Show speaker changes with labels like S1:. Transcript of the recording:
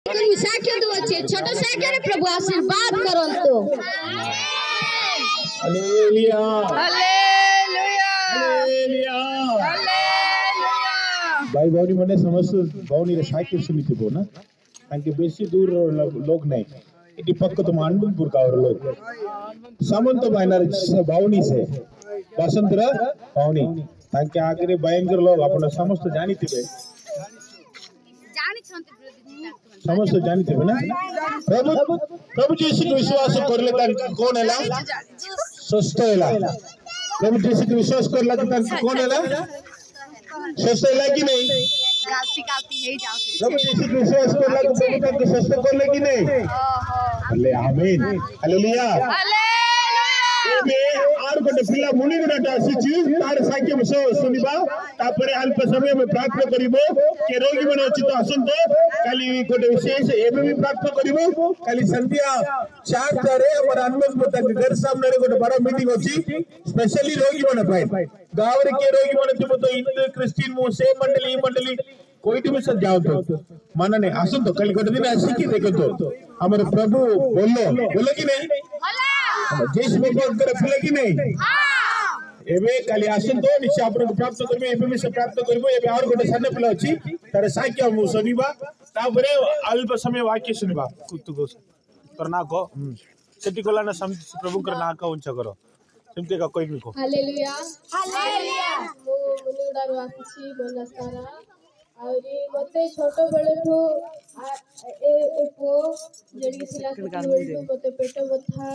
S1: साक्ष्य दूचे छोट साक्ष्य प्रभु आशीर्वाद करंतु।
S2: Hallelujah
S3: hallelujah
S2: hallelujah
S3: hallelujah.
S2: भाई भौनी मने समस्त भौनी रे साक्ष्य सुनिथिबो ना तांके बेसी दूर लोग नहीं इटी पक्क तो मांडुपुर का और लोग सामंत बायनार भौनी से वसंतरा भौनी तांके आगे भयंकर लोग अपन समस्त जानिथिबे समस्त जानिथिबे ना प्रभु प्रभु यीशु को विश्वास करले तांके कोन हैला स्वस्थ हैला प्रभु यीशु को विश्वास करला तांके कोन हैला स्वस्थ हैला कि नहीं
S3: गालती हे जाओ
S2: प्रभु यीशु को विश्वास करला तो प्रभु तांके स्वस्थ करले कि नहीं हल्ले आमीन हालेलुया एबे आर गोटे पिला मुनि गुणाटा आसीची तार साक्ष्य में सुनिबा तापरे अल्प समय में प्रार्थना करिवो के रोगी मन अछि तो आसंतो काली गोटे विशेष एबे भी प्रार्थना करिवो काली संध्या 4 रे हमर अनमोल पोता के घर सामने रे गोटे बड़ा मीटिंग अछि स्पेशली रोगी मन पाए गांव रे के रोगी मन थिबो तो हिंदू क्रिश्चियन मो से मंडली कोई भी सब जाओ तो माना नहीं आसंतो काली गोटे दिन आसी कि देखो तो हमर प्रभु बोलो कि नहीं जैसे भगवान करे फले कि नहीं एबे काली आसन तो निश्चय आपन को प्राप्त करबे एबे में से प्राप्त करबो एबे और गोटे साने फले अछि तारे साक्ष्य हम सुनिबा तापरे अल्प समय वाक्य सुनिबा कुतु को करना को सेठी कोला ना प्रभु कर ना का उंचा करो सेमते का कोई को
S1: हालेलुया हालेलुया मो मुनिडार आसी बनस्तारा आउरी मते छोटो बेले ठो ए पो जड़ी सिला मते पेट बथा